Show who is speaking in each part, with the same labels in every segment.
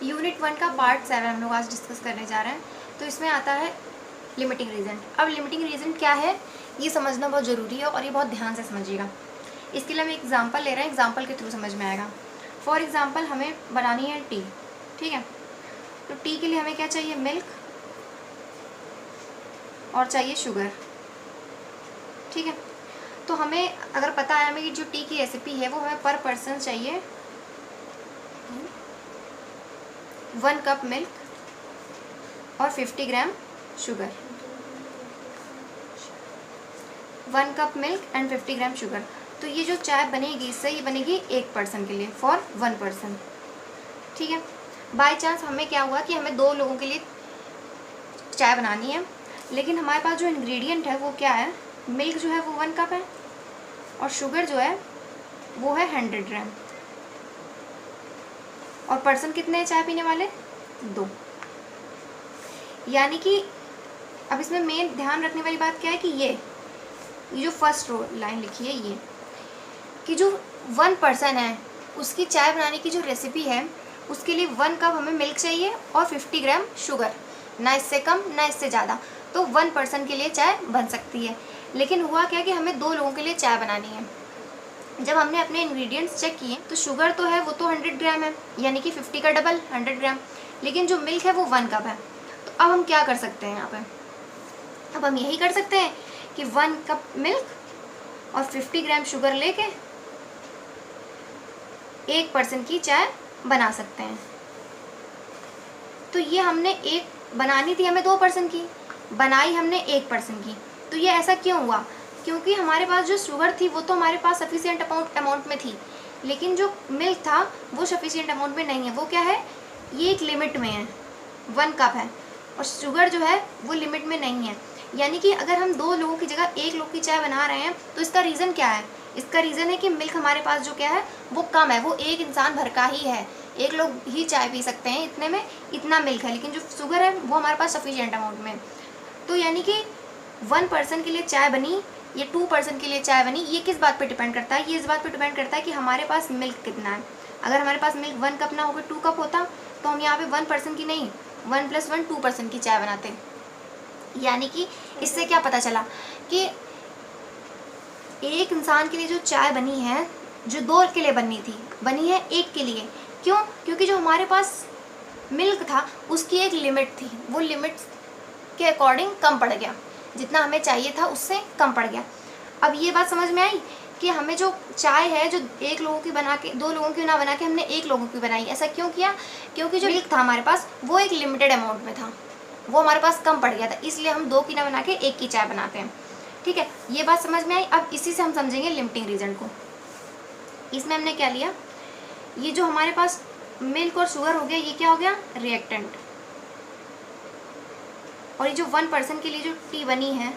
Speaker 1: Unit 1 का part 7 हम लोग आज डिस्कस करने जा रहे हैं। तो इसमें आता है लिमिटिंग रीजन। अब लिमिटिंग रीजन क्या है ये समझना बहुत ज़रूरी है और ये बहुत ध्यान से समझिएगा। इसके लिए हम एग्जांपल ले रहे हैं, एग्जांपल के थ्रू समझ में आएगा। फॉर एग्जांपल हमें बनानी है टी, ठीक है। तो टी के लिए हमें क्या चाहिए, मिल्क और चाहिए शुगर, ठीक है। तो हमें अगर पता है हमें कि जो टी की रेसिपी है वो हमें पर पर्सन चाहिए 1 कप मिल्क और 50 gram sugar, 1 cup milk and 50 gram sugar. तो ये जो चाय बनेगी इससे ये बनेगी 1 पर्सन के लिए, फॉर 1 पर्सन, ठीक है। बाय चांस हमें क्या हुआ कि हमें 2 लोगों के लिए चाय बनानी है, लेकिन हमारे पास जो इंग्रेडिएंट है वो क्या है, मिल्क जो है वो 1 कप है और शुगर जो है वो है 100 ग्राम, और पर्सन कितने हैं चाय पीने वाले, 2। यानी कि अब इसमें मेन ध्यान रखने वाली बात क्या है कि ये जो फर्स्ट रो लाइन लिखी है ये कि जो 1 पर्सन है उसकी चाय बनाने की जो रेसिपी है उसके लिए 1 कप हमें मिल्क चाहिए और 50 ग्राम शुगर, ना इससे कम ना इससे ज़्यादा। तो 1 पर्सन के लिए चाय बन सकती है। लेकिन हुआ क्या कि हमें 2 लोगों के लिए चाय बनानी है। जब हमने अपने इंग्रेडिएंट्स चेक किए तो शुगर तो है वो तो 100 ग्राम है, यानी कि 50 का डबल 100 ग्राम, लेकिन जो मिल्क है वो 1 कप है। तो अब हम क्या कर सकते हैं यहाँ पे, अब हम यही कर सकते हैं कि 1 कप मिल्क और 50 ग्राम शुगर लेके 1 पर्सन की चाय बना सकते हैं। तो ये हमने एक बनानी थी, हमें 2 पर्सन की बनाई, हमने 1 पर्सन की। तो ये ऐसा क्यों हुआ, क्योंकि हमारे पास जो शुगर थी वो तो हमारे पास सफिशिएंट अमाउंट में थी, लेकिन जो मिल्क था वो सफिशिएंट अमाउंट में नहीं है। वो क्या है, ये एक लिमिट में है, 1 कप है, और शुगर जो है वो लिमिट में नहीं है। यानी कि अगर हम 2 लोगों की जगह 1 लोग की चाय बना रहे हैं तो इसका रीज़न क्या है, इसका रीज़न है कि मिल्क हमारे पास जो क्या है वो कम है, वो 1 इंसान भर का ही है, 1 लोग ही चाय पी सकते हैं, इतने में इतना मिल्क है, लेकिन जो शुगर है वो हमारे पास सफिशिएंट अमाउंट में। तो यानी कि 1 पर्सन के लिए चाय बनी, ये 2 पर्सन के लिए चाय बनी। ये किस बात पे डिपेंड करता है, ये इस बात पे डिपेंड करता है कि हमारे पास मिल्क कितना है। अगर हमारे पास मिल्क 1 कप ना होकर 2 कप होता तो हम यहाँ पे 1 पर्सन की नहीं 1 + 1 2 पर्सन की चाय बनाते। यानी कि इससे क्या पता चला कि 1 इंसान के लिए जो चाय बनी है, जो 2 के लिए बननी थी, बनी है 1 के लिए। क्यों, क्योंकि जो हमारे पास मिल्क था उसकी एक लिमिट थी, वो लिमिट के अकॉर्डिंग कम पड़ गया, जितना हमें चाहिए था उससे कम पड़ गया। अब ये बात समझ में आई कि हमें जो चाय है जो 1 लोगों की बना के 2 लोगों की ना बना के हमने 1 लोगों की बनाई। ऐसा क्यों किया, क्योंकि जो मिल्क था हमारे पास वो एक लिमिटेड अमाउंट में था, वो हमारे पास कम पड़ गया था, इसलिए हम 2 की ना बना के 1 की चाय बनाते हैं, ठीक है। ये बात समझ में आई। अब इसी से हम समझेंगे लिमिटिंग रीजन को। इसमें हमने क्या लिया, ये जो हमारे पास मिल्क और शुगर हो गया ये क्या हो गया, रिएक्टेंट, और ये जो 1 पर्सन के लिए जो टी बनी है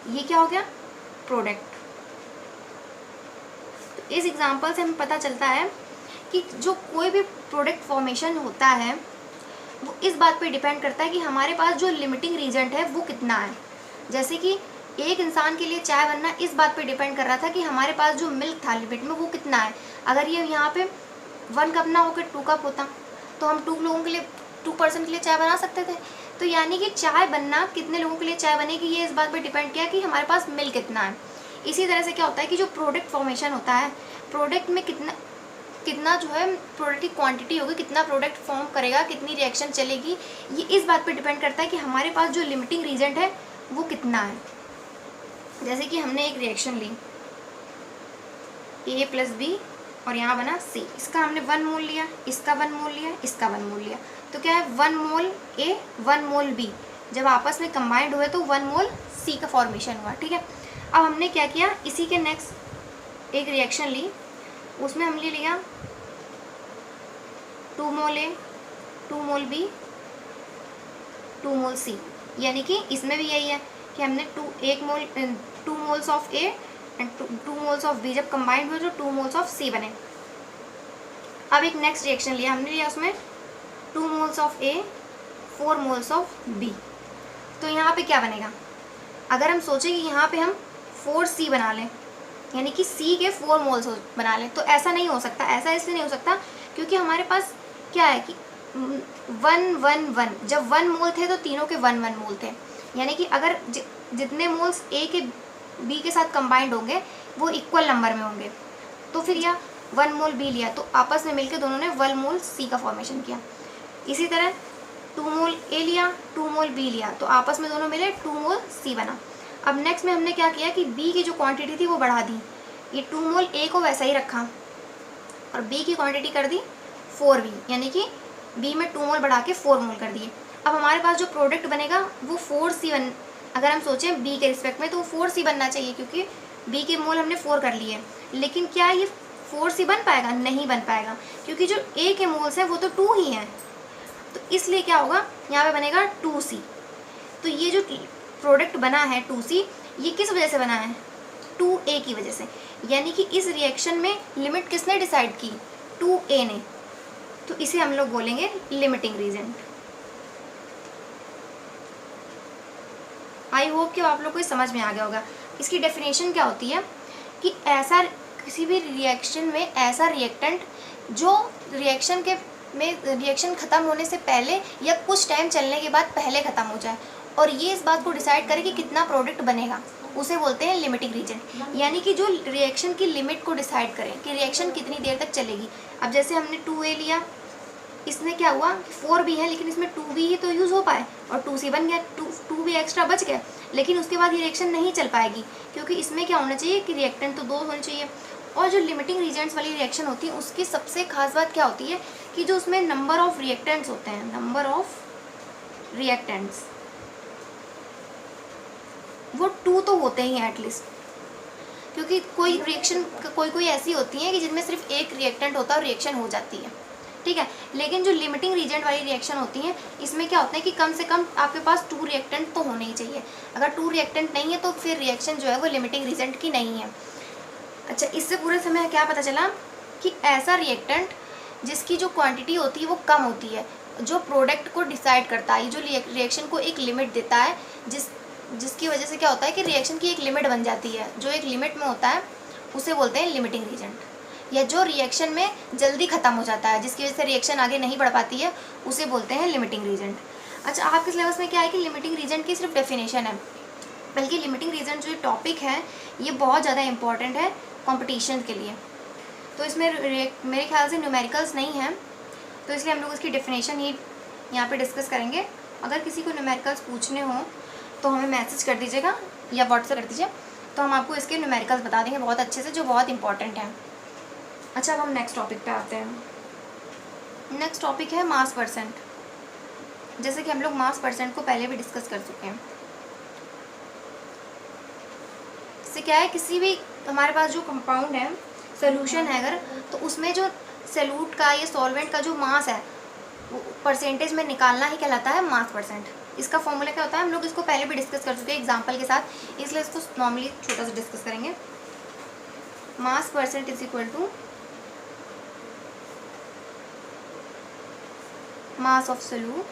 Speaker 1: ये क्या हो गया, प्रोडक्ट। तो इस एग्जांपल से हमें पता चलता है कि जो कोई भी प्रोडक्ट फॉर्मेशन होता है वो इस बात पे डिपेंड करता है कि हमारे पास जो लिमिटिंग रीजेंट है वो कितना है। जैसे कि 1 इंसान के लिए चाय बनना इस बात पे डिपेंड कर रहा था कि हमारे पास जो मिल्क था लिमिट में वो कितना है। अगर ये यहाँ पे 1 कप ना होकर 2 कप होता तो हम 2 लोगों के लिए 2 पर्सन के लिए चाय बना सकते थे। तो यानी कि चाय बनना कितने लोगों के लिए चाय बनेगी ये इस बात पे डिपेंड किया कि हमारे पास मिल्क कितना है। इसी तरह से क्या होता है कि जो प्रोडक्ट फॉर्मेशन होता है, प्रोडक्ट में कितना जो है प्रोडक्ट की क्वांटिटी होगी, कितना प्रोडक्ट फॉर्म करेगा, कितनी रिएक्शन चलेगी, ये इस बात पे डिपेंड करता है कि हमारे पास जो लिमिटिंग रीजेंट है वो कितना है। जैसे कि हमने एक रिएक्शन ली A + B और यहाँ बना C, इसका हमने 1 मोल लिया, इसका 1 मोल लिया, इसका 1 मोल लिया, तो क्या है 1 मोल A 1 मोल B जब आपस में कंबाइंड हुए तो 1 मोल C का फॉर्मेशन हुआ, ठीक है। अब हमने क्या किया, इसी के नेक्स्ट एक रिएक्शन ली, उसमें हमने लिया 2 मोल A 2 mole B 2 mole C, यानी कि इसमें भी यही है कि हमने 2 moles of A and 2 moles of B जब कंबाइंड हुए तो 2 मोल्स ऑफ C बने। अब एक नेक्स्ट रिएक्शन लिया, हमने लिया उसमें 2 moles of A 4 moles of B। तो यहाँ पे क्या बनेगा, अगर हम सोचें कि यहाँ पे हम 4C बना लें, यानी कि C के 4 मोल्स बना लें, तो ऐसा नहीं हो सकता। ऐसा इसलिए नहीं हो सकता क्योंकि हमारे पास क्या है कि 1 1 1, जब 1 मोल थे तो तीनों के 1 1 मोल थे, यानी कि अगर जितने मोल्स ए के बी के साथ कंबाइंड होंगे वो इक्वल नंबर में होंगे। तो फिर यह 1 मोल बी लिया तो आपस में मिलकर दोनों ने 1 मोल सी का फॉर्मेशन किया। इसी तरह 2 मोल ए लिया, 2 मोल बी लिया, तो आपस में दोनों मिले 2 मोल सी बना। अब नेक्स्ट में हमने क्या किया कि बी की जो क्वांटिटी थी वो बढ़ा दी, ये 2 मोल ए को वैसा ही रखा और बी की क्वांटिटी कर दी 4b, यानी कि बी में 2 मोल बढ़ा के 4 मोल कर दिए। अब हमारे पास जो प्रोडक्ट बनेगा वो 4c अगर हम सोचें बी के रिस्पेक्ट में तो वो 4c बनना चाहिए, क्योंकि बी के मोल हमने 4 कर लिए। लेकिन क्या ये 4c बन पाएगा? नहीं बन पाएगा, क्योंकि जो ए के मोल्स हैं वो तो 2 ही हैं। तो इसलिए क्या होगा, यहाँ पे बनेगा 2c। तो ये जो प्रोडक्ट बना है 2c, ये किस वजह से बना है? 2a की वजह से। यानी कि इस रिएक्शन में लिमिट किसने डिसाइड की? 2a ने। तो इसे हम लोग बोलेंगे लिमिटिंग रीजेंट। आई होप कि आप लोग को समझ में आ गया होगा। इसकी डेफिनेशन क्या होती है कि ऐसा किसी भी रिएक्शन में ऐसा रिएक्टेंट जो रिएक्शन ख़त्म होने से पहले या कुछ टाइम चलने के बाद पहले ख़त्म हो जाए और ये इस बात को डिसाइड करे कि कितना प्रोडक्ट बनेगा, उसे बोलते हैं लिमिटिंग रीजन। यानी कि जो रिएक्शन की लिमिट को डिसाइड करें कि रिएक्शन कितनी देर तक चलेगी। अब जैसे हमने 2a लिया, इसमें क्या हुआ कि 4b है लेकिन इसमें 2b ही तो यूज़ हो पाए और 2c बन गया, 2b एक्स्ट्रा बच गया। लेकिन उसके बाद ये रिएक्शन नहीं चल पाएगी, क्योंकि इसमें क्या होना चाहिए कि रिएक्टेंट तो 2 होने चाहिए। और जो लिमिटिंग रीजेंट्स वाली रिएक्शन होती है उसकी सबसे खास बात क्या होती है कि जो उसमें नंबर ऑफ रिएक्टेंट्स होते हैं, नंबर ऑफ रिएक्टेंट्स वो 2 तो होते ही हैं एटलीस्ट। क्योंकि कोई रिएक्शन कोई ऐसी होती है कि जिनमें सिर्फ एक रिएक्टेंट होता है और रिएक्शन हो जाती है, ठीक है। लेकिन जो लिमिटिंग रीजेंट वाली रिएक्शन होती है इसमें क्या होता है कि कम से कम आपके पास 2 रिएक्टेंट तो होने ही चाहिए। अगर 2 रिएक्टेंट नहीं है तो फिर रिएक्शन जो है वो लिमिटिंग रीजेंट की नहीं है। अच्छा, इससे पूरे समय क्या पता चला कि ऐसा रिएक्टेंट जिसकी जो क्वांटिटी होती है वो कम होती है, जो प्रोडक्ट को डिसाइड करता है, जो रिएक्शन को एक लिमिट देता है, जिसकी वजह से क्या होता है कि रिएक्शन की एक लिमिट बन जाती है, जो एक लिमिट में होता है उसे बोलते हैं लिमिटिंग रीजेंट। या जो रिएक्शन में जल्दी ख़त्म हो जाता है, जिसकी वजह से रिएक्शन आगे नहीं बढ़ पाती है, उसे बोलते हैं लिमिटिंग रीजेंट। अच्छा, आपके सिलेबस में क्या है कि लिमिटिंग रीजेंट की सिर्फ डेफिनेशन है, बल्कि लिमिटिंग रीजेंट जो टॉपिक है ये बहुत ज़्यादा इंपॉर्टेंट है कंपटीशन के लिए। तो इसमें मेरे ख्याल से न्यूमेरिकल्स नहीं हैं, तो इसलिए हम लोग इसकी डेफिनेशन ही यहाँ पे डिस्कस करेंगे। अगर किसी को न्यूमेरिकल्स पूछने हो तो हमें मैसेज कर दीजिएगा या व्हाट्सएप कर दीजिए, तो हम आपको इसके न्यूमेरिकल्स बता देंगे बहुत अच्छे से, जो बहुत इंपॉर्टेंट हैं। अच्छा, अब हम नेक्स्ट टॉपिक पे आते हैं। नेक्स्ट टॉपिक है मास परसेंट। जैसे कि हम लोग मास परसेंट को पहले भी डिस्कस कर चुके हैं। इससे क्या है, किसी भी हमारे पास जो कंपाउंड है, सोल्यूशन है अगर, तो उसमें जो सॉल्यूट का या सॉल्वेंट का जो मास है वो परसेंटेज में निकालना ही कहलाता है मास परसेंट। इसका फॉर्मूला क्या होता है हम लोग इसको पहले भी डिस्कस कर चुके हैं एग्जाम्पल के साथ, इसलिए इसको नॉर्मली छोटा सा डिस्कस करेंगे। Mass percent is equal to mass of solute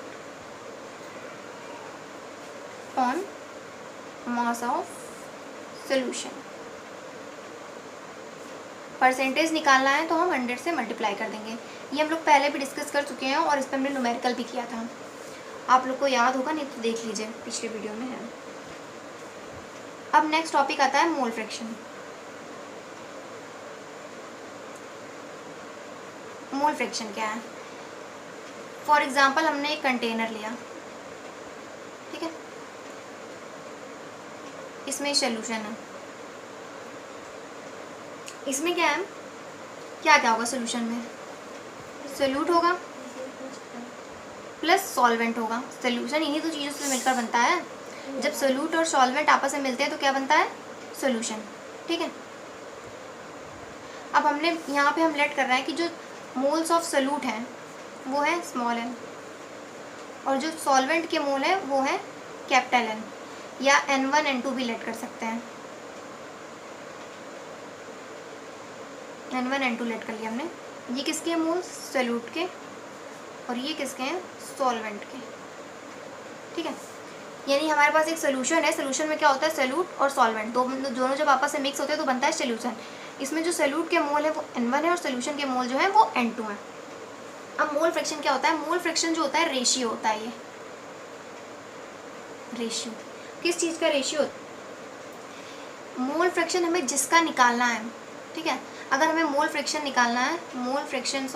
Speaker 1: on mass of solution। Percentage निकालना है तो हम 100 से मल्टीप्लाई कर देंगे। ये हम लोग पहले भी डिस्कस कर चुके हैं और इस पर हमने न्यूमेरिकल भी किया था, आप लोग को याद होगा, नहीं तो देख लीजिए, पिछले वीडियो में है। अब नेक्स्ट टॉपिक आता है मोल फ्रैक्शन। मोल फ्रैक्शन क्या है? फॉर एग्जाम्पल हमने एक कंटेनर लिया, ठीक है, इसमें सॉल्यूशन है, इसमें क्या है, क्या क्या होगा सॉल्यूशन में? सोल्यूट होगा प्लस सॉल्वेंट होगा। सॉल्यूशन इन्हीं दो चीज़ों से मिलकर बनता है। जब सोल्यूट और सॉल्वेंट आपस में मिलते हैं तो क्या बनता है? सॉल्यूशन, ठीक है। अब हमने यहाँ पे हम लेट कर रहे हैं कि जो मोल्स ऑफ सोल्यूट हैं वो है स्मॉल n और जो सॉल्वेंट के मोल है वो है कैपिटल N, या N1 N2 भी लेट कर सकते हैं। N1 N2 लेट कर लिया हमने। ये किसके हैं मोल्स? सोल्यूट के, और ये किसके हैं? सॉल्वेंट के, ठीक है। यानी हमारे पास एक सोल्यूशन है, सोल्यूशन में क्या होता है? सोल्यूट और सॉल्वेंट दोनों जब आपस में मिक्स होते हैं तो बनता है सोल्यूशन। इसमें जो सोल्यूट के मोल है वो N1 है और सोल्यूशन के मोल जो है वो N2 है। अब मोल फ्रैक्शन क्या होता है? मोल फ्रैक्शन जो होता है रेशियो होता है। ये रेशियो किस चीज़ का रेशियो होता है? मोल फ्रैक्शन हमें जिसका निकालना है, ठीक है। अगर हमें मोल फ्रैक्शन निकालना है, मोल फ्रैक्शन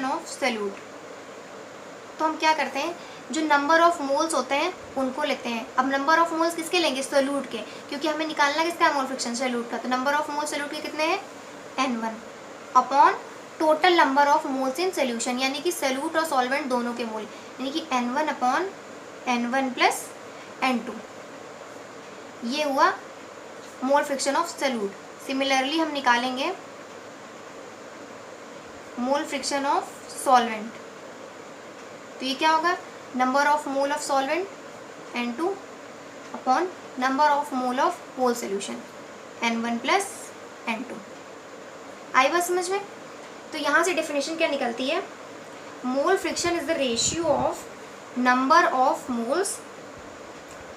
Speaker 1: ऑफ सॉल्यूट, तो हम क्या करते हैं, जो नंबर ऑफ मोल्स होते हैं उनको लेते हैं। अब नंबर ऑफ मोल्स किसके लेंगे? सॉल्यूट के, क्योंकि हमें निकालना किसका है? मोल फ्रैक्शन सॉल्यूट का। तो नंबर ऑफ मोल्स सॉल्यूट के कितने हैं? N1 upon total number of moles in solution, यानी कि सॉल्यूट और सॉल्वेंट दोनों के मोल, यानी कि N1 upon N1 plus N2। ये हुआ mole fraction of solute. Similarly हम निकालेंगे मोल फ्रैक्शन ऑफ सॉल्वेंट, तो ये क्या होगा? Number of mole of solvent N2 upon number of mole of whole solution N1 plus N2। आई बात समझ में? तो यहाँ से डेफिनेशन क्या निकलती है? Mole fraction is the ratio of number of moles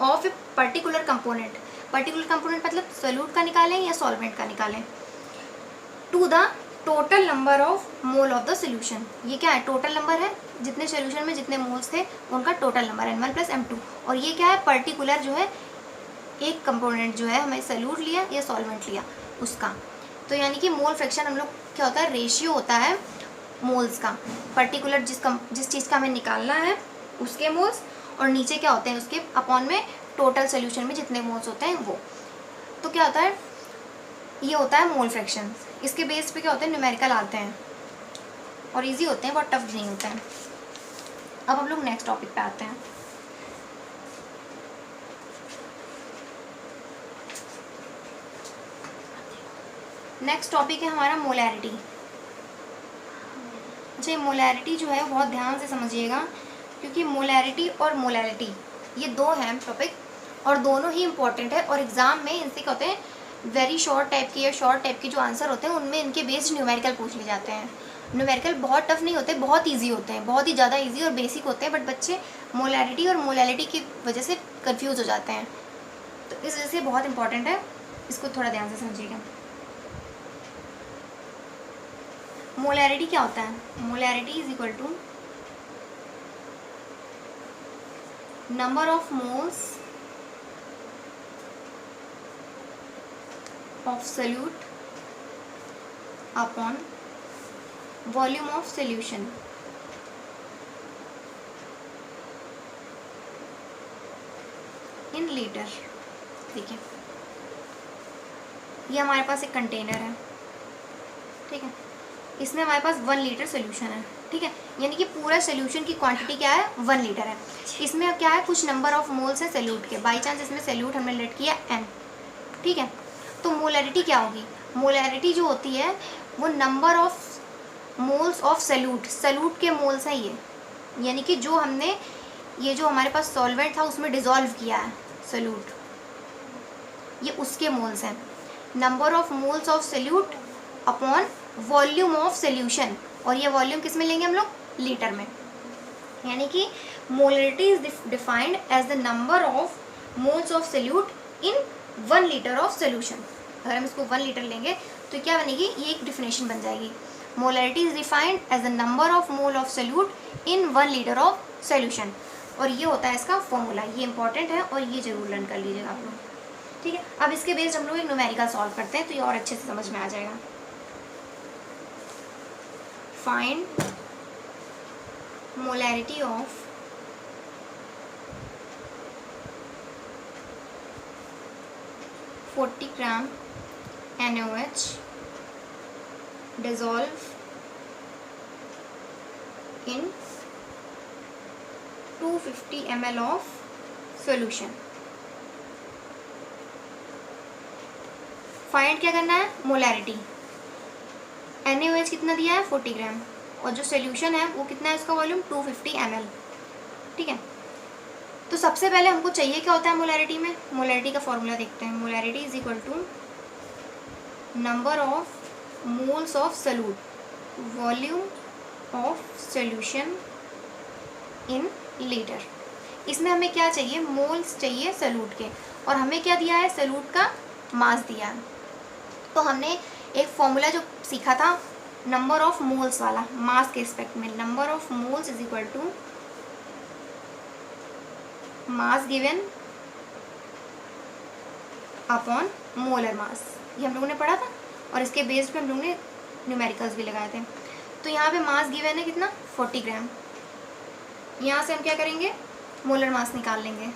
Speaker 1: of a particular component. Particular component मतलब सोल्यूट का निकालें या सॉल्वेंट का निकालें, to the total number of mole of the solution. ये क्या है? टोटल नंबर है, जितने सोल्यूशन में जितने मोल्स थे उनका total number N1 plus M2। और ये क्या है? पर्टिकुलर जो है एक कंपोनेंट जो है, हमें सोल्यूट लिया या सॉल्वेंट लिया उसका। तो यानी कि मोल फ्रैक्शन हम लोग क्या होता है? रेशियो होता है मोल्स का, पर्टिकुलर जिस चीज़ का हमें निकालना है उसके मोल्स, और नीचे क्या होते हैं उसके अपॉन में टोटल सोल्यूशन में जितने मोल्स होते हैं वो। तो क्या होता है? ये होता है मोल फ्रैक्शन। इसके बेस पे क्या होते हैं? न्यूमेरिकल आते हैं और इजी होते हैं, बहुत टफ नहीं होते हैं। अब हम लोग नेक्स्ट टॉपिक पे आते हैं। नेक्स्ट टॉपिक है हमारा मोलैरिटी। अच्छा, मोलैरिटी जो है बहुत ध्यान से समझिएगा, क्योंकि मोलैरिटी और मोलैलिटी ये दो हैं टॉपिक, और दोनों ही इम्पोर्टेंट है। और एग्जाम में इनसे क्या होते हैं? वेरी शॉर्ट टाइप की या शॉर्ट टाइप के जो आंसर होते हैं उनमें इनके बेस्ड न्यूमेरिकल पूछ लिए जाते हैं। न्यूमेरिकल बहुत टफ नहीं होते, बहुत ईजी होते हैं, बहुत ही ज़्यादा ईजी और बेसिक होते हैं, बट बच्चे मोलैरिटी और मोलैलिटी की वजह से कन्फ्यूज़ हो जाते हैं। तो इस वजह से बहुत इंपॉर्टेंट है, इसको थोड़ा ध्यान से समझिएगा। मोलैरिटी क्या होता है? Molarity is equal to number of moles of solute upon volume of solution in litre. ठीक है, ये हमारे पास एक कंटेनर है, ठीक है, इसमें हमारे पास 1 लीटर सोल्यूशन है, ठीक है, यानी कि पूरा सोल्यूशन की क्वांटिटी क्या है? 1 लीटर है। इसमें अब क्या है? कुछ नंबर ऑफ मोल्स है सोल्यूट के, बाई चांस इसमें सोल्यूट हमने लेट किया N, ठीक है। तो मोलैरिटी क्या होगी? मोलैरिटी जो होती है वो number of moles of solute के मोल्स हैं ये, यानी कि जो हमने ये जो हमारे पास सॉल्वेंट था उसमें डिज़ोल्व किया है सोल्यूट, ये उसके मोल्स हैं। Number of moles of solute upon volume of solution, और ये वॉल्यूम किस में लेंगे हम लोग? लीटर में। यानी कि molarity is defined as the number of moles of solute in 1 litre of solution. अगर हम इसको 1 लीटर लेंगे तो क्या बनेगी? ये एक डिफिनेशन बन जाएगी। Molarity is defined as the number of mole of solute in 1 litre of solution, और ये होता है इसका फॉर्मूला। ये इंपॉर्टेंट है और ये जरूर लर्न कर लीजिएगा आप लोग, ठीक है। अब इसके बेस्ड हम लोग एक न्यूमेरिकल सॉल्व करते हैं तो ये और अच्छे से समझ में आ जाएगा। Find molarity of (40 gram NaOH dissolve in 250 ml of solution। Find क्या करना है? मोलैरिटी। NaOH कितना दिया है? 40 ग्राम, और जो सोल्यूशन है वो कितना है? उसका वॉल्यूम 250 ml, ठीक है। तो सबसे पहले हमको चाहिए क्या होता है मोलैरिटी में? मोलैरिटी का फॉर्मूला देखते हैं। Molarity is equal to number of moles of solute volume of solution in litre. इसमें हमें क्या चाहिए? मोल्स चाहिए सोल्यूट के, और हमें क्या दिया है? सोल्यूट का मास दिया है। तो हमने एक फॉर्मूला जो सीखा था नंबर ऑफ मोल्स वाला मास के रिस्पेक्ट में, number of moles is equal to mass given upon molar mass, ये हम लोगों ने पढ़ा था और इसके बेस पे हम लोगों ने न्यूमेरिकल्स भी लगाए थे। तो यहाँ पे मास गिवन है कितना 40 ग्राम, यहाँ से हम क्या करेंगे मोलर मास निकाल लेंगे।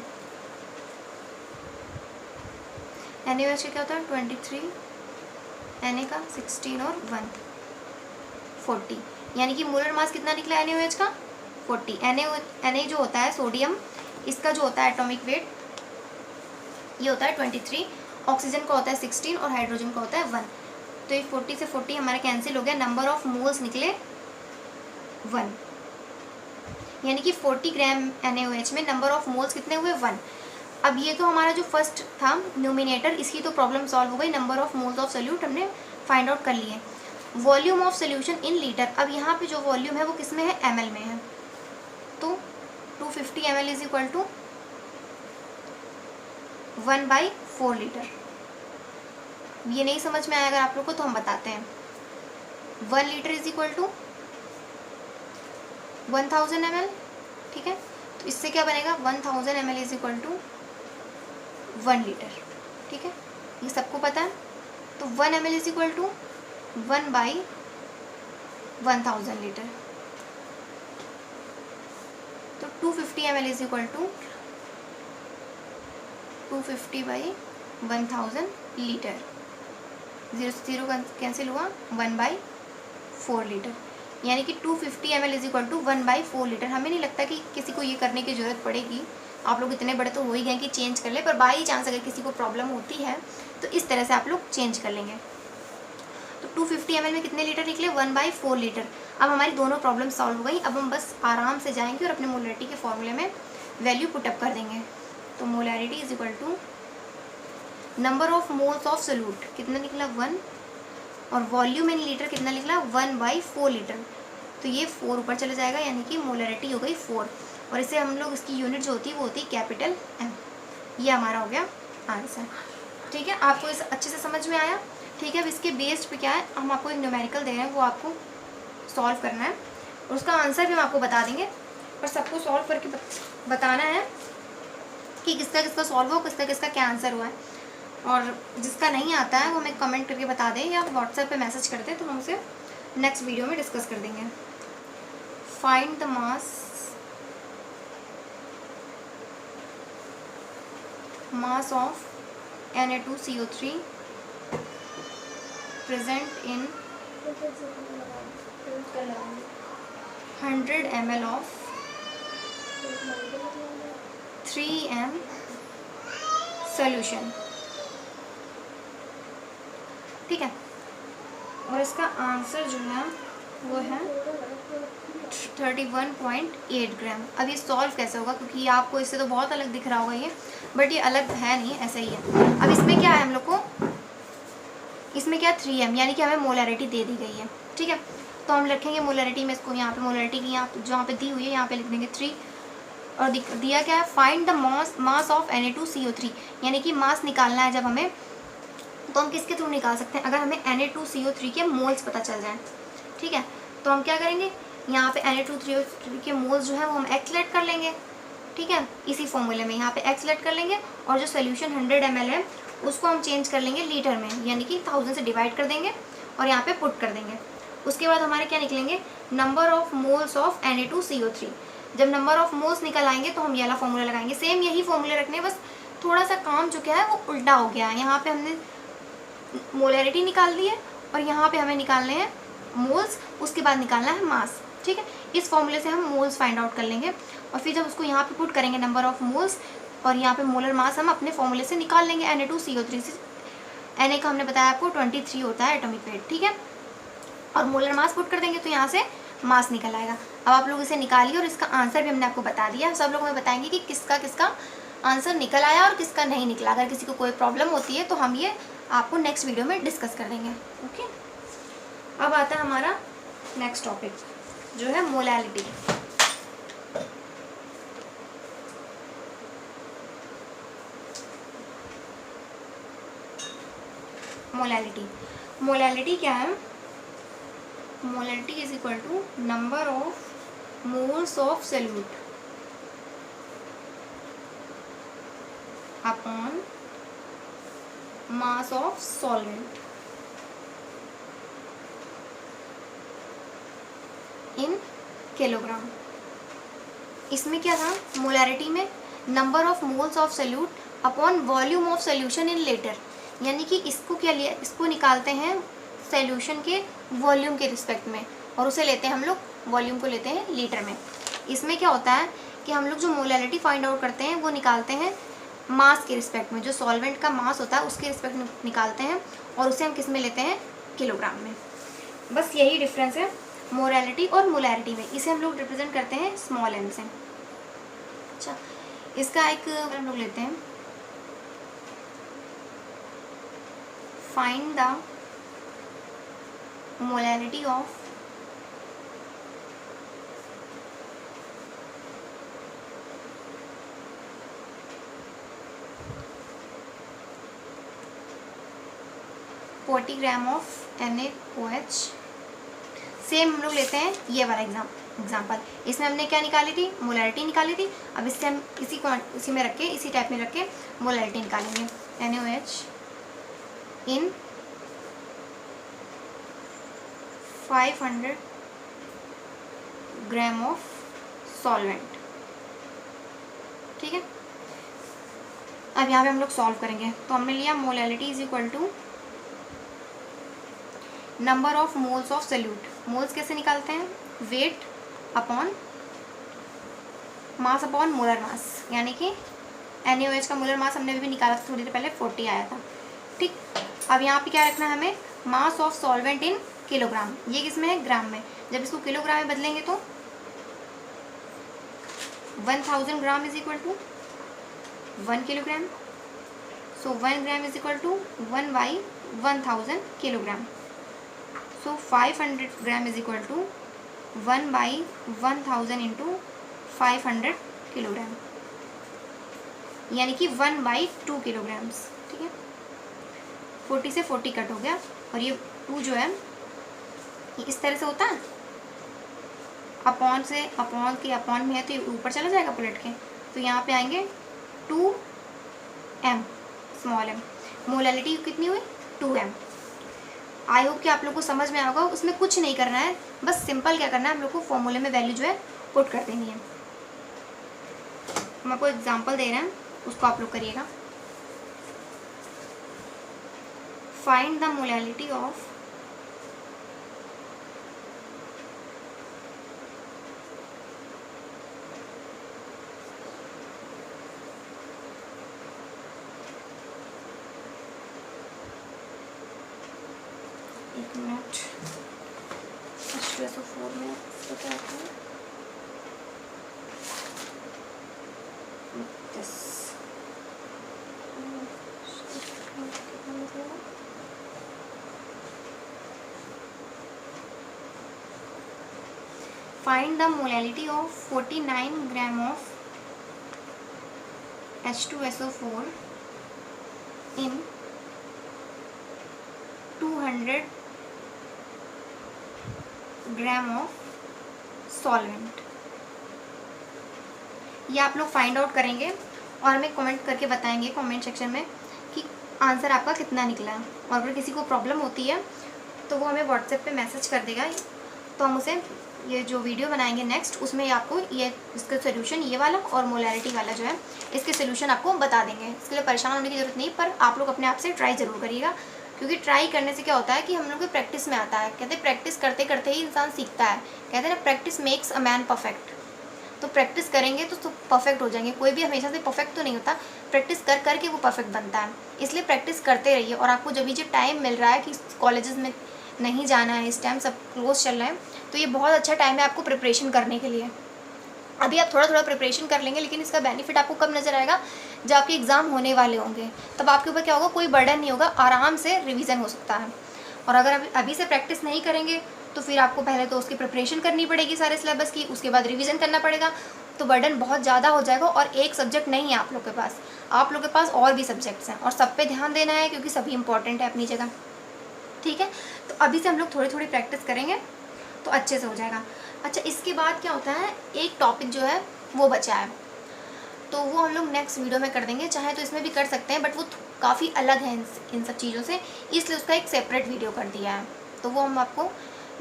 Speaker 1: NaOH का क्या होता है 23, Na का 16 और 1 40, यानी कि मोलर मास कितना निकला NaOH का 40। Na जो होता है सोडियम, इसका जो होता है एटॉमिक वेट ये होता है 23, ऑक्सीजन का होता है 16 और हाइड्रोजन का होता है 1। तो ये 40 से 40 हमारा कैंसिल हो गया, नंबर ऑफ मोल्स निकले 1, यानी कि 40 ग्राम NaOH में नंबर ऑफ मोल्स कितने हुए 1। अब ये तो हमारा जो फर्स्ट था न्यूमिनेटर, इसकी तो प्रॉब्लम सॉल्व हो गई, number of moles of solute हमने फाइंड आउट कर लिए। Volume of solution in litre, अब यहाँ पे जो वॉल्यूम है वो किस में है ml में है, तो 250 ml is equal to 1/4 litre. ये नहीं समझ में आया अगर आप लोग को तो हम बताते हैं। 1 litre is equal to 1000 ml, ठीक है। तो इससे क्या बनेगा 1000 ml is equal to 1 litre, ठीक है, ये सबको पता है। तो 1 ml is equal to 1/1000 litre, तो 250 ml is equal to 250/1000 litre. 0 से 0 कैंसिल हुआ, 1/4 लीटर, यानी कि 250 ml is equal to 1/4 litre. हमें नहीं लगता कि किसी को ये करने की ज़रूरत पड़ेगी, आप लोग इतने बड़े तो हो ही गए कि चेंज कर ले, पर बाई चांस अगर किसी को प्रॉब्लम होती है तो इस तरह से आप लोग चेंज कर लेंगे। तो 250 ml में कितने लीटर निकले 1/4 लीटर। अब हमारी दोनों प्रॉब्लम सॉल्व हो गई, अब हम बस आराम से जाएंगे और अपने मोलरिटी के फॉर्मूले में वैल्यू पुटअप कर देंगे। तो molarity is equal to number of moles of solute कितना निकला 1, और वॉल्यूम इन लीटर कितना निकला 1/4 लीटर। तो ये 4 ऊपर चले जाएगा, यानी कि मोलरिटी हो गई 4, और इसे हम लोग इसकी यूनिट जो होती है वो होती है कैपिटल M। ये हमारा हो गया आंसर, ठीक है। आपको इस अच्छे से समझ में आया, ठीक है। अब इसके बेस्ड पे क्या है, हम आपको एक न्यूमेरिकल दे रहे हैं, वो आपको सॉल्व करना है और उसका आंसर भी हम आपको बता देंगे, पर सबको सॉल्व करके बताना है कि किसका किसका सॉल्व हो, किसका किसका क्या आंसर हुआ है। और जिसका नहीं आता है वो हमें कमेंट करके बता दें या व्हाट्सएप पे मैसेज कर दें, तो हम उसे नेक्स्ट वीडियो में डिस्कस कर देंगे। Find the mass of Na2CO3 present in 100 ml of 3m solution, ठीक है। और इसका आंसर जो है वो है 31.8 ग्राम। अब ये सॉल्व कैसे होगा, क्योंकि आपको इससे तो बहुत अलग दिख रहा होगा ये, बट ये अलग है नहीं, ऐसा ही है। अब इसमें क्या है, हम लोग को इसमें क्या 3m, यानी कि हमें मोलरिटी दे दी गई है, ठीक है। तो हम लिखेंगे मोलरिटी में, इसको यहाँ पे मोलरिटी की यहाँ जहाँ पे दी हुई है यहाँ पे लिख देंगे 3, और दिया क्या है find the mass of Na2CO3, यानी कि मास निकालना है जब हमें, तो हम किसके थ्रू निकाल सकते हैं, अगर हमें Na2CO3 के मोल्स पता चल जाए, ठीक है। तो हम क्या करेंगे, यहाँ पे Na2CO3 के मोल्स जो है वो हम एक्सलेट कर लेंगे, ठीक है, इसी फॉर्मूले में यहाँ पे एक्सलेट कर लेंगे, और जो सोल्यूशन 100 ml है उसको हम चेंज कर लेंगे लीटर में, यानी कि 1000 से डिवाइड कर देंगे और यहाँ पे पुट कर देंगे। उसके बाद हमारे क्या निकलेंगे number of moles of Na2CO3। जब नंबर ऑफ मोल्स निकल आएंगे तो हम ये वाला फॉर्मूला लगाएंगे, सेम यही फॉर्मूले रखने, बस थोड़ा सा काम जो क्या है वो उल्टा हो गया है। यहाँ पे हमने मोलरिटी निकाल दी है और यहाँ पे हमें निकालने हैं मोल्स, उसके बाद निकालना है मास, ठीक है। इस फॉर्मूले से हम मोल्स फाइंड आउट कर लेंगे और फिर जब उसको यहाँ पे पुट करेंगे नंबर ऑफ मोल्स, और यहाँ पे मोलर मास हम अपने फॉर्मूले से निकाल लेंगे Na2CO3 से। Na का हमने बताया आपको 23 होता है एटॉमिक वेट, ठीक है, और मोलर मास पुट कर देंगे तो यहाँ से मास निकल आएगा। अब आप लोग इसे निकालिए और इसका आंसर भी हमने आपको बता दिया। सब लोग हमें बताएंगे कि किसका किसका आंसर निकल आया और किसका नहीं निकला। अगर किसी को कोई प्रॉब्लम होती है तो हम ये आपको नेक्स्ट वीडियो में डिस्कस कर देंगे, ओके। अब आता है हमारा नेक्स्ट टॉपिक जो है मोलैलिटी। मोलैलिटी मोलैलिटी क्या है? Molality is equal to number of moles of solute upon mass of solvent in kilogram. इसमें क्या था? मोलैरिटी में number of moles of solute upon volume of solution in litre, यानी कि इसको क्या लिया, इसको निकालते हैं सॉल्यूशन के वॉल्यूम के रिस्पेक्ट में और उसे लेते हैं हम लोग, वॉल्यूम को लेते हैं लीटर में। इसमें क्या होता है कि हम लोग जो मोलैलिटी फाइंड आउट करते हैं वो निकालते हैं मास के रिस्पेक्ट में, जो सॉल्वेंट का मास होता है उसके रिस्पेक्ट में निकालते हैं और उसे हम किस में लेते हैं? किलोग्राम में। बस यही डिफरेंस है मोलैलिटी और मोलैरिटी में। इसे हम लोग रिप्रेजेंट करते हैं स्मॉल एन से। अच्छा, इसका एक हम लोग लेते हैं, find the molality of $40 gram of NaOH। Same हम लोग लेते हैं ये वाला एग्जाम्पल। इसमें हमने क्या निकाली थी? मोलैरिटी निकाली थी। अब इससे हम इसी में रख के, इसी टाइप में रख के मोलैरिटी निकालेंगे। NaOH in 500 gram of solvent. ठीक है, अब यहाँ पे हम लोग सॉल्व करेंगे। तो हमने लिया molality is equal to number of moles of solute. Moles कैसे निकालते हैं? Weight upon mass upon molar mass, यानी कि NaOH का मोलर मास हमने अभी भी निकाला था थोड़ी देर पहले, 40 आया था। ठीक, अब यहाँ पे क्या रखना है हमें? मास ऑफ सॉल्वेंट इन किलोग्राम। ये किसमें है? ग्राम में। जब इसको किलोग्राम में बदलेंगे तो 1000 gram is equal to 1 kilogram. So 1 gram is equal to 1/1000 kilogram. So 500 gram is equal to 1/1000 into 500 kilogram, यानी कि 1/2 किलोग्राम्स। ठीक है, 40 से 40 कट हो गया और ये 2 जो है ये इस तरह से होता है, अपॉन से अपॉन के अपॉन में है तो ये ऊपर चला जाएगा पलट के, तो यहाँ पे आएंगे 2m स्मॉल m। मोलैलिटी कितनी हुई? 2m। आई होप कि आप लोग को समझ में आएगा। उसमें कुछ नहीं करना है, बस सिंपल क्या करना है, हम लोग को फॉर्मूले में वैल्यू जो है पुट कर देनी है। हम आपको एग्जांपल दे रहे हैं, उसको आप लोग करिएगा। फाइंड द मोलैलिटी ऑफ एक मिनट, H2SO4 में तो क्या होता है? Find the molality of 49 gram of H2SO4 in 200 gram of solvent. ये आप लोग फाइंड आउट करेंगे और हमें कमेंट करके बताएंगे कमेंट सेक्शन में कि आंसर आपका कितना निकला है। और अगर किसी को प्रॉब्लम होती है तो वो हमें व्हाट्सएप पे मैसेज कर देगा, तो हम उसे ये जो वीडियो बनाएंगे नेक्स्ट, उसमें आपको ये इसका सोल्यूशन ये वाला और मोलैरिटी वाला जो है इसके सोल्यूशन आपको बता देंगे। इसके लिए परेशान होने की ज़रूरत नहीं, पर आप लोग अपने आप से ट्राई ज़रूर करिएगा, क्योंकि ट्राई करने से क्या होता है कि हम लोग को प्रैक्टिस में आता है। कहते हैं प्रैक्टिस करते करते ही इंसान सीखता है। कहते हैं ना, practice makes a man perfect. तो प्रैक्टिस करेंगे तो परफेक्ट हो जाएंगे। कोई भी हमेशा से परफेक्ट तो नहीं होता, प्रैक्टिस कर करके वो परफेक्ट बनता है। इसलिए प्रैक्टिस करते रहिए। और आपको जब भी टाइम मिल रहा है कि कॉलेजेस में नहीं जाना है, इस टाइम सब क्लोज चल रहे हैं, तो ये बहुत अच्छा टाइम है आपको प्रिपरेशन करने के लिए। अभी आप थोड़ा थोड़ा प्रिपरेशन कर लेंगे, लेकिन इसका बेनिफिट आपको कब नज़र आएगा? जब आपके एग्ज़ाम होने वाले होंगे, तब आपके ऊपर क्या होगा? कोई बर्डन नहीं होगा, आराम से रिवीजन हो सकता है। और अगर अभी से प्रैक्टिस नहीं करेंगे तो फिर आपको पहले तो उसकी प्रिपरेशन करनी पड़ेगी सारे सिलेबस की, उसके बाद रिवीजन करना पड़ेगा, तो बर्डन बहुत ज़्यादा हो जाएगा। और एक सब्जेक्ट नहीं है आप लोग के पास, आप लोग के पास और भी सब्जेक्ट्स हैं और सब पे ध्यान देना है, क्योंकि सभी इंपॉर्टेंट है अपनी जगह। ठीक है, तो अभी से हम लोग थोड़ी थोड़ी प्रैक्टिस करेंगे तो अच्छे से हो जाएगा। अच्छा, इसके बाद क्या होता है, एक टॉपिक जो है वो बचा है, तो वो हम लोग नेक्स्ट वीडियो में कर देंगे। चाहे तो इसमें भी कर सकते हैं, बट वो काफ़ी अलग है इन सब चीज़ों से, इसलिए उसका एक सेपरेट वीडियो कर दिया है। तो वो हम आपको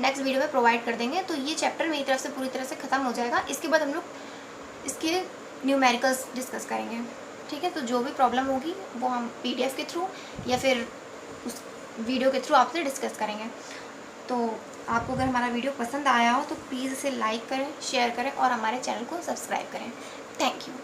Speaker 1: नेक्स्ट वीडियो में प्रोवाइड कर देंगे। तो ये चैप्टर मेरी तरफ से पूरी तरह से ख़त्म हो जाएगा। इसके बाद हम लोग इसके न्यूमेरिकल्स डिस्कस करेंगे। ठीक है, तो जो भी प्रॉब्लम होगी वो हम PDF के थ्रू या फिर उस वीडियो के थ्रू आपसे डिस्कस करेंगे। तो आपको अगर हमारा वीडियो पसंद आया हो तो प्लीज़ इसे लाइक करें, शेयर करें और हमारे चैनल को सब्सक्राइब करें। Thank you.